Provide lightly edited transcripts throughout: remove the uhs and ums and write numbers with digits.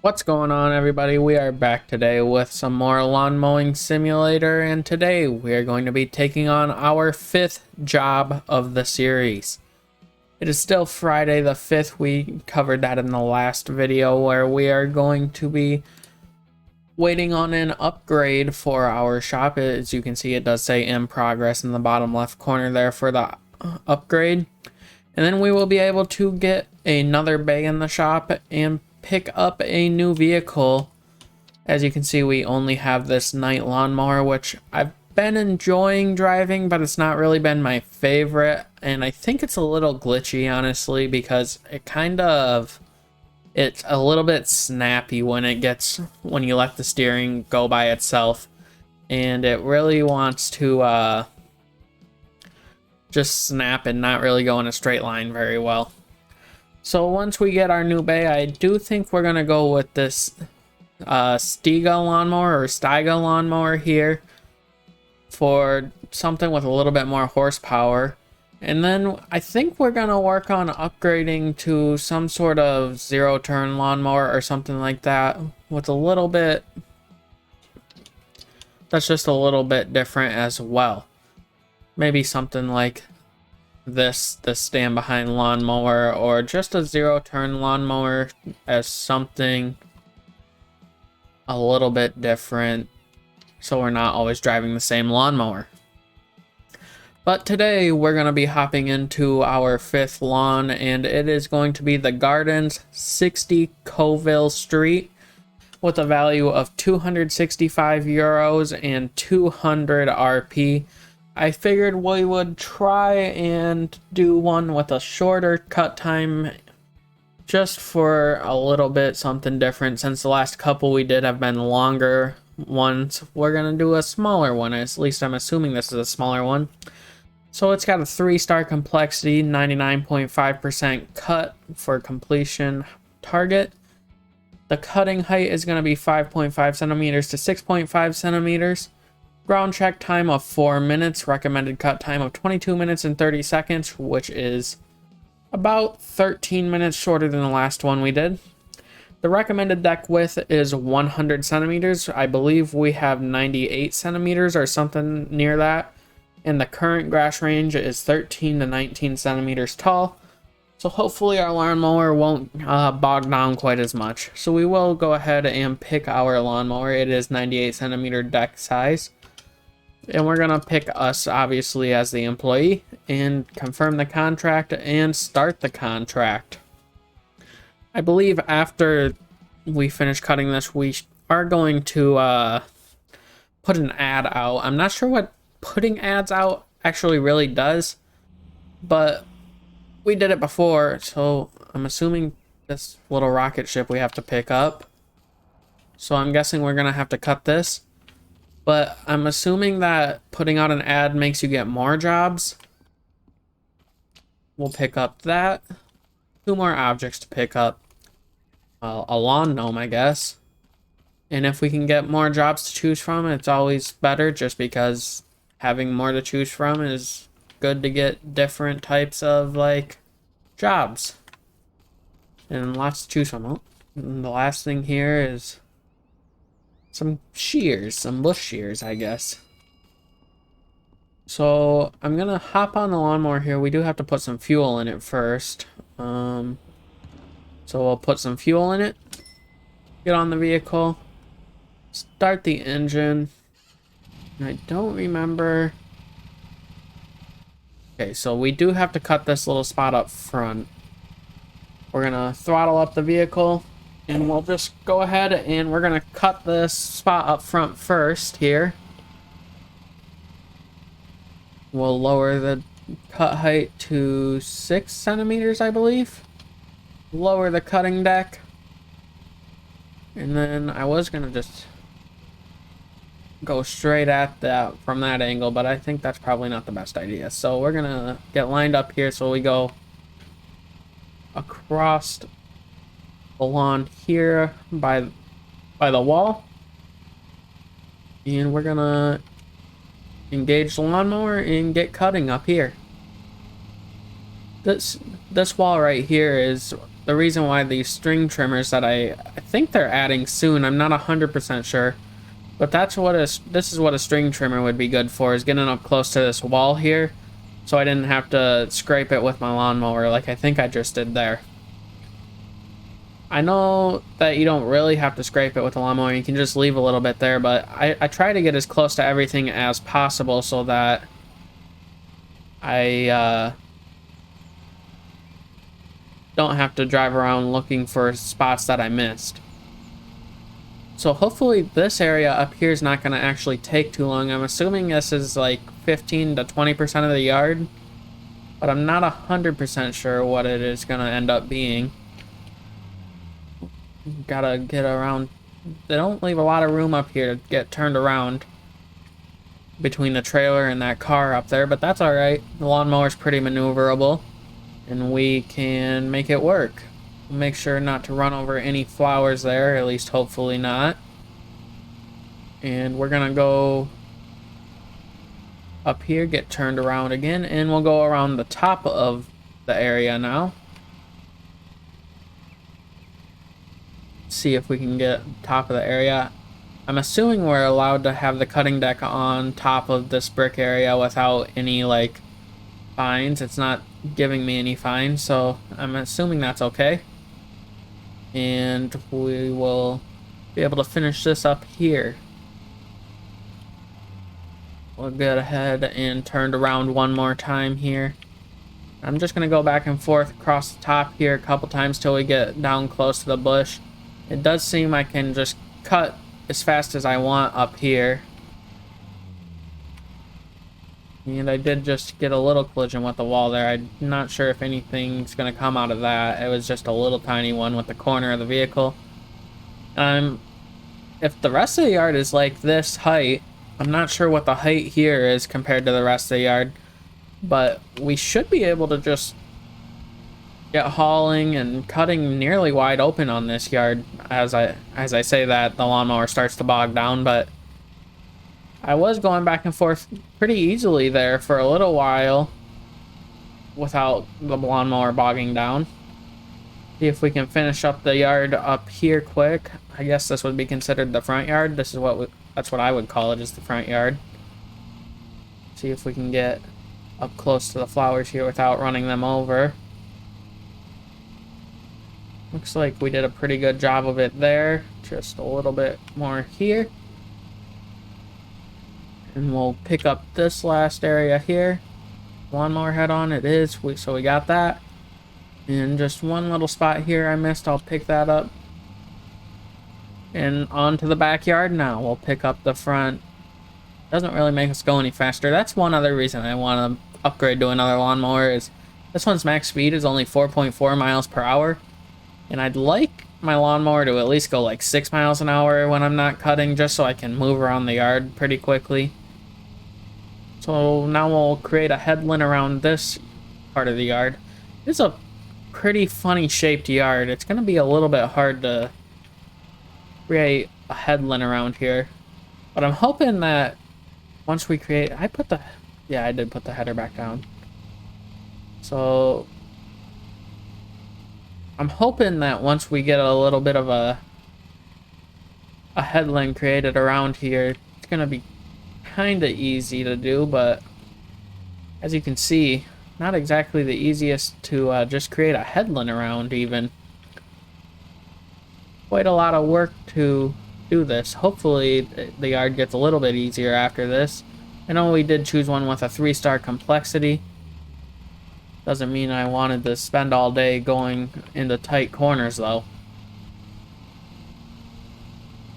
What's going on, everybody? We are back today with some more lawn mowing simulator, and today we are going to be taking on our 5th job of the series. It is still Friday the 5th. We covered that in the last video, where we are going to be waiting on an upgrade for our shop. As you can see, it does say in progress in the bottom left corner there for the upgrade. And then we will be able to get another bay in the shop and pick up a new vehicle. As you can see, we only have this night lawnmower, which I've been enjoying driving, but it's not really been my favorite. And I think it's a little glitchy, honestly, because it's a little bit snappy when you let the steering go by itself. And it really wants to just snap and not really go in a straight line very well. So once we get our new bay, I do think we're going to go with this Stiga lawnmower here for something with a little bit more horsepower. And then I think we're going to work on upgrading to some sort of zero-turn lawnmower or something like that with a little bit, that's just a little bit different as well. Maybe something like the stand behind lawnmower, or just a zero-turn lawnmower as something a little bit different, so we're not always driving the same lawnmower. But today we're going to be hopping into our 5th lawn, and it is going to be the Gardens 60 Coville Street with a value of 265 euros and 200 RP. I figured we would try and do one with a shorter cut time, just for a little bit something different, since the last couple we did have been longer ones. We're gonna do a smaller one, at least I'm assuming this is a smaller one. So it's got a 3-star complexity, 99.5% cut for completion target. The cutting height is going to be 5.5 centimeters to 6.5 centimeters. Ground check time of 4 minutes, recommended cut time of 22 minutes and 30 seconds, which is about 13 minutes shorter than the last one we did. The recommended deck width is 100 centimeters. I believe we have 98 centimeters or something near that. And the current grass range is 13 to 19 centimeters tall. So hopefully our lawnmower won't bog down quite as much. So we will go ahead and pick our lawnmower. It is 98 centimeter deck size. And we're going to pick us, obviously, as the employee, and confirm the contract and start the contract. I believe after we finish cutting this, we are going to put an ad out. I'm not sure what putting ads out actually really does, but we did it before, so I'm assuming this little rocket ship we have to pick up. So I'm guessing we're going to have to cut this. But I'm assuming that putting out an ad makes you get more jobs. We'll pick up that. 2 more objects to pick up. A lawn gnome, I guess. And if we can get more jobs to choose from, it's always better, just because having more to choose from is good to get different types of, like, jobs. And lots to choose from. And the last thing here is some shears, some bush shears, I guess. So I'm gonna hop on the lawnmower here. We do have to put some fuel in it first. So we'll put some fuel in it, get on the vehicle, start the engine. And I don't remember. Okay, so we do have to cut this little spot up front. We're gonna throttle up the vehicle, and we'll just go ahead and we're going to cut this spot up front first here. We'll lower the cut height to 6 centimeters, I believe. Lower the cutting deck. And then I was going to just go straight at that from that angle, but I think that's probably not the best idea. So we're going to get lined up here, so we go across the lawn here by the wall, and we're gonna engage the lawnmower and get cutting up here. This wall right here is the reason why these string trimmers that I think they're adding soon, I'm not 100% sure, but this is what a string trimmer would be good for, is getting up close to this wall here, so I didn't have to scrape it with my lawnmower like I think I just did there. I know that you don't really have to scrape it with a lawnmower, you can just leave a little bit there, but I try to get as close to everything as possible so that I don't have to drive around looking for spots that I missed. So hopefully this area up here is not going to actually take too long. I'm assuming this is like 15 to 20% of the yard, but I'm not 100% sure what it is going to end up being. Gotta get around. They don't leave a lot of room up here to get turned around between the trailer and that car up there, but that's alright. The lawnmower's pretty maneuverable, and we can make it work. Make sure not to run over any flowers there, at least hopefully not. And we're gonna go up here, get turned around again, and we'll go around the top of the area now. See if we can get top of the area. I'm assuming we're allowed to have the cutting deck on top of this brick area without any like fines. It's not giving me any fines, so I'm assuming that's okay. And we will be able to finish this up here. We'll get ahead and turned around one more time here. I'm just gonna go back and forth across the top here a couple times till we get down close to the bush. It does seem I can just cut as fast as I want up here. And I did just get a little collision with the wall there. I'm not sure if anything's going to come out of that. It was just a little tiny one with the corner of the vehicle. If the rest of the yard is like this height, I'm not sure what the height here is compared to the rest of the yard. But we should be able to just get hauling and cutting nearly wide open on this yard. As I say that, the lawnmower starts to bog down, but I was going back and forth pretty easily there for a little while without the lawnmower bogging down. See if we can finish up the yard up here quick. I guess this would be considered the front yard. That's what I would call it, is the front yard. See if we can get up close to the flowers here without running them over. Looks like we did a pretty good job of it there. Just a little bit more here. And we'll pick up this last area here. Lawnmower head on, it is. So we got that. And just one little spot here I missed. I'll pick that up. And on to the backyard now. We'll pick up the front. Doesn't really make us go any faster. That's one other reason I want to upgrade to another lawnmower, is this one's max speed is only 4.4 miles per hour. And I'd like my lawnmower to at least go like 6 miles an hour when I'm not cutting, just so I can move around the yard pretty quickly. So now we'll create a headland around this part of the yard. It's a pretty funny shaped yard. It's going to be a little bit hard to create a headland around here. But I'm hoping that once we create... I did put the header back down. So I'm hoping that once we get a little bit of a headland created around here, it's going to be kind of easy to do, but as you can see, not exactly the easiest to just create a headland around even. Quite a lot of work to do this. Hopefully the yard gets a little bit easier after this. I know we did choose one with a 3-star complexity. Doesn't mean I wanted to spend all day going into tight corners though.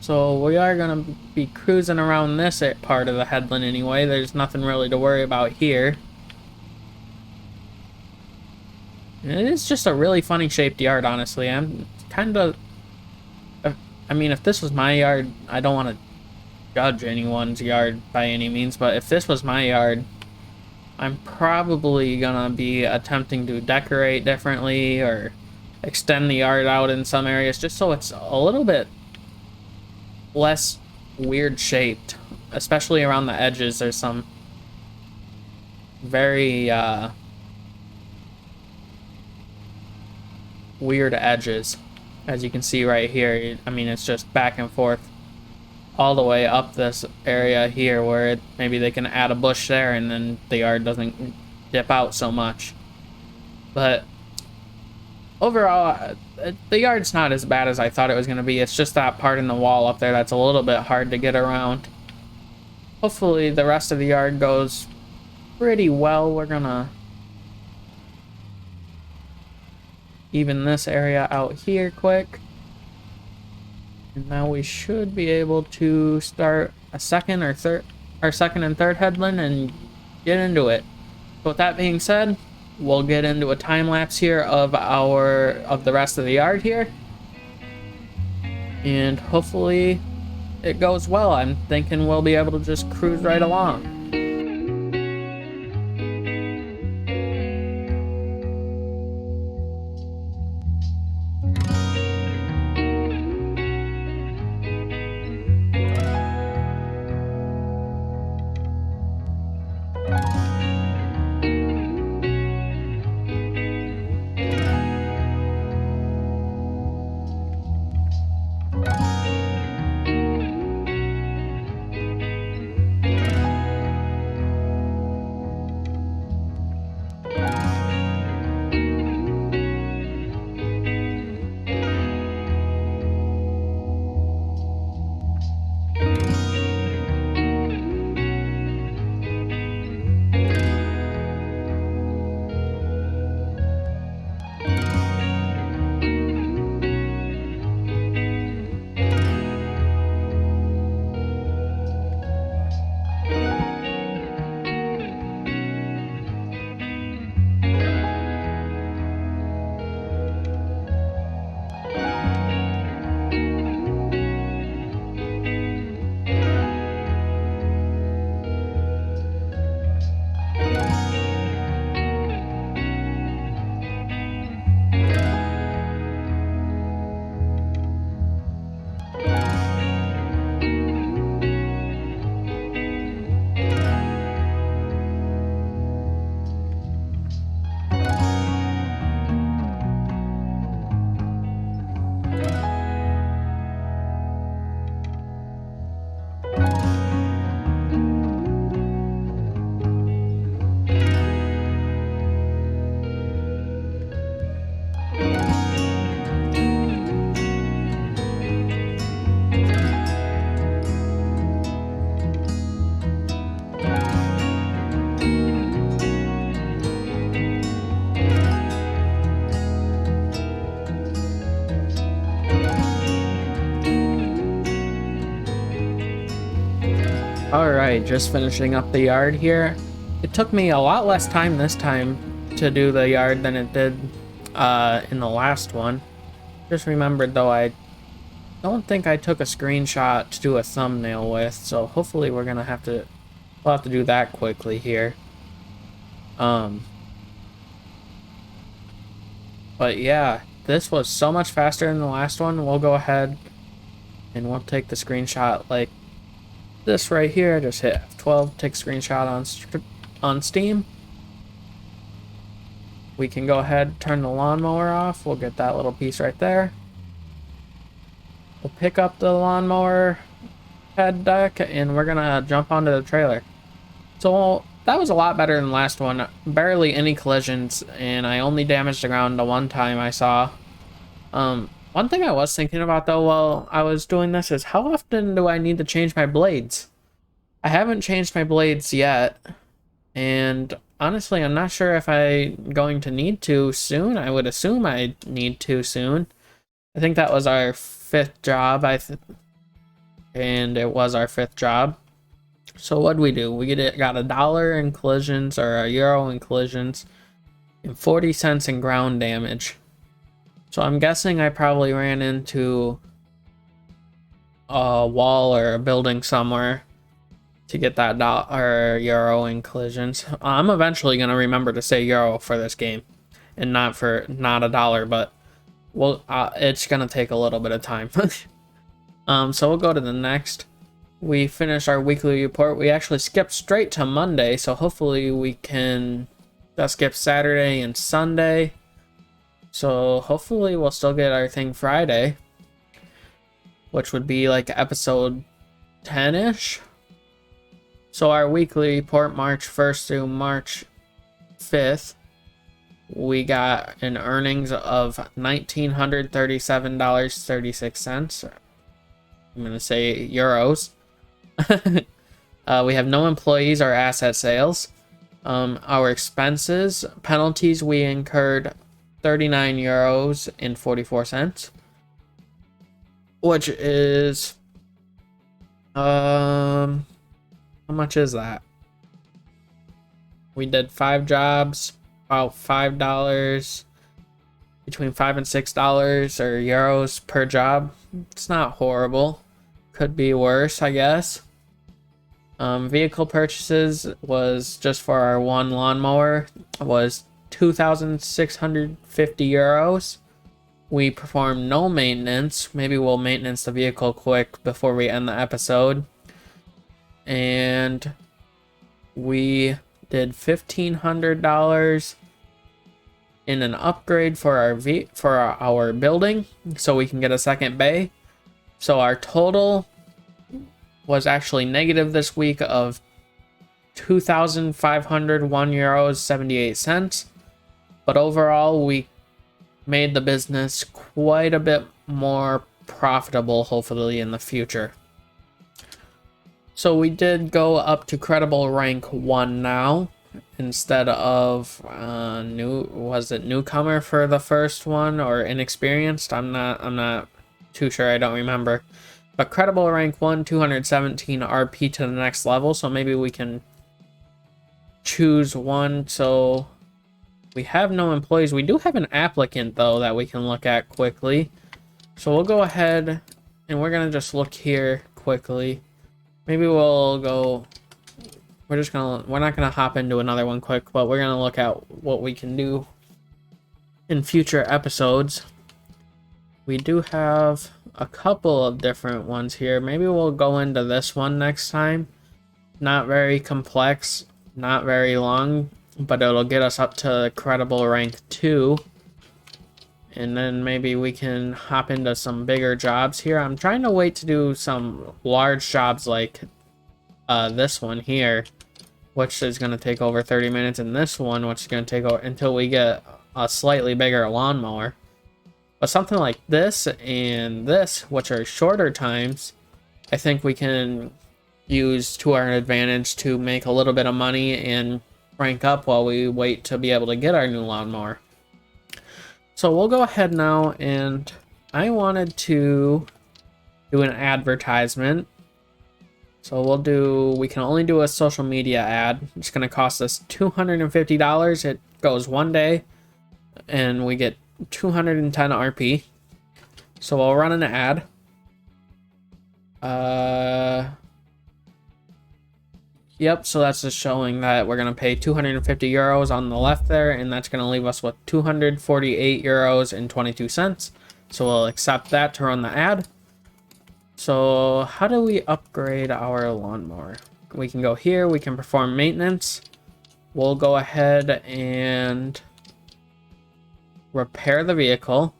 So we are going to be cruising around this part of the headland anyway. There's nothing really to worry about here. And it is just a really funny shaped yard, honestly. I'm kind of... I mean, if this was my yard, I don't want to judge anyone's yard by any means, but if this was my yard, I'm probably going to be attempting to decorate differently or extend the yard out in some areas just so it's a little bit less weird shaped, especially around the edges. There's some very weird edges. As you can see right here, I mean, it's just back and forth all the way up this area here where maybe they can add a bush there and then the yard doesn't dip out so much. But overall, the yard's not as bad as I thought it was going to be. It's just that part in the wall up there that's a little bit hard to get around. Hopefully the rest of the yard goes pretty well. We're gonna even this area out here quick. And now we should be able to start a second and third headland and get into it. So with that being said, we'll get into a time lapse here of the rest of the yard here. And hopefully it goes well. I'm thinking we'll be able to just cruise right along. Alright, just finishing up the yard here. It took me a lot less time this time to do the yard than it did in the last one. Just remembered though, I don't think I took a screenshot to do a thumbnail with, so hopefully we'll have to do that quickly here. But yeah, this was so much faster than the last one. We'll go ahead and we'll take the screenshot like this right here. Just hit F12, take screenshot on Steam. We can go ahead, turn the lawnmower off. We'll get that little piece right there. We'll pick up the lawnmower head deck and we're gonna jump onto the trailer. So that was a lot better than the last one. Barely any collisions, and I only damaged the ground the one time I saw. One thing I was thinking about though while I was doing this is how often do I need to change my blades? I haven't changed my blades yet, and honestly I'm not sure if I'm going to need to soon. I would assume I need to soon. I think that was our 5th job, and it was our 5th job. So what'd we do? We got $1 in collisions, or €1 in collisions, and 40 cents in ground damage. So I'm guessing I probably ran into a wall or a building somewhere to get that €1 in collisions. I'm eventually gonna remember to say euro for this game, and not $1, but well, it's gonna take a little bit of time. So we'll go to the next. We finished our weekly report. We actually skipped straight to Monday, so hopefully we can just skip Saturday and Sunday. So hopefully we'll still get our thing Friday, which would be like episode 10-ish. So our weekly report, March 1st through March 5th, we got an earnings of $1,937.36. I'm going to say euros. We have no employees or asset sales. Our expenses, penalties, we incurred 39 euros and 44 cents, which is, how much is that? We did 5 jobs, about $5, between $5 and $6 or euros per job. It's not horrible. Could be worse, I guess. Vehicle purchases was just for our one lawnmower was 2,650 euros. We performed no maintenance. Maybe we'll maintenance the vehicle quick before we end the episode. And we did $1,500 in an upgrade for our building so we can get a second bay. So our total was actually negative this week of 2,501 euros 78 cents. But overall, we made the business quite a bit more profitable, hopefully, in the future. So we did go up to credible rank 1 now, instead of newcomer for the first one, or inexperienced. I'm not too sure, I don't remember. But credible rank 1, 217 RP to the next level, so maybe we can choose one. So we have no employees. We do have an applicant though that we can look at quickly. So we'll go ahead and we're gonna just look here quickly. Maybe we'll go, we're not gonna hop into another one quick, but we're gonna look at what we can do in future episodes. We do have a couple of different ones here. Maybe we'll go into this one next time. Not very complex, not very long, but it'll get us up to credible rank 2. And then maybe we can hop into some bigger jobs here. I'm trying to wait to do some large jobs like this one here, which is going to take over 30 minutes, and this one, which is going to take over until we get a slightly bigger lawnmower. But something like this and this, which are shorter times, I think we can use to our advantage to make a little bit of money and rank up while we wait to be able to get our new lawnmower. So we'll go ahead now, and I wanted to do an advertisement. So we can only do a social media ad. It's going to cost us $250. It goes 1 day, and we get 210 RP. So we'll run an ad. Yep, so that's just showing that we're going to pay 250 euros on the left there, and that's going to leave us with 248 euros and 22 cents. So we'll accept that to run the ad. So how do we upgrade our lawnmower? We can go here, we can perform maintenance. We'll go ahead and repair the vehicle.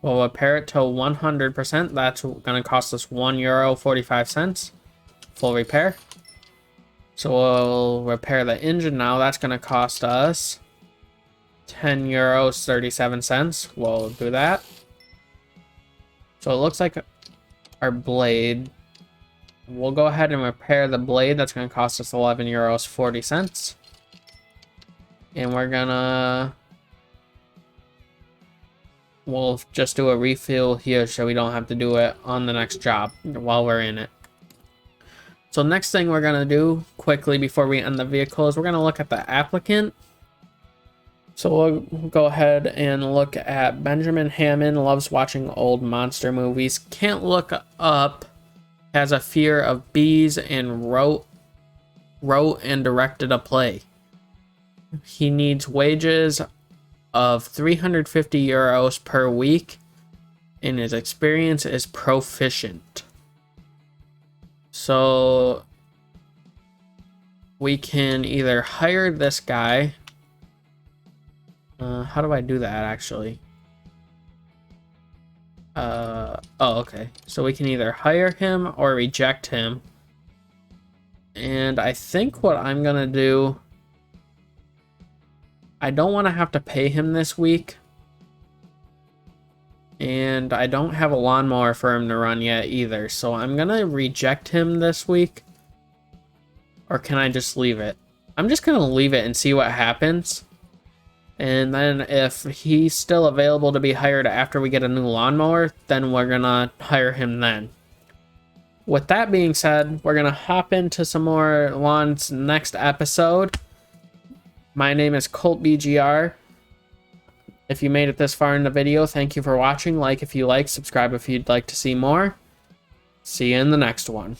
We'll repair it to 100%. That's going to cost us €1.45. Full repair. So we'll repair the engine now. That's going to cost us €10.37. We'll do that. So it looks like our blade. We'll go ahead and repair the blade. That's going to cost us €11.40. And we'll just do a refill here so we don't have to do it on the next job while we're in it. So next thing we're going to do quickly before we end the vehicle is we're going to look at the applicant. So we'll go ahead and look at Benjamin Hammond, loves watching old monster movies, can't look up, has a fear of bees, and wrote and directed a play. He needs wages of 350 euros per week, and his experience is proficient. So we can either hire this guy. how do I do that actually? Oh, okay. So we can either hire him or reject him. And I think what I'm gonna do, I don't want to have to pay him this week. And I don't have a lawnmower for him to run yet either. So I'm gonna reject him this week. Or can I just leave it? I'm just gonna leave it and see what happens. And then if he's still available to be hired after we get a new lawnmower, then we're gonna hire him then. With that being said, we're gonna hop into some more lawns next episode. My name is ColtBGR. If you made it this far in the video, thank you for watching. Like if you like, subscribe if you'd like to see more. See you in the next one.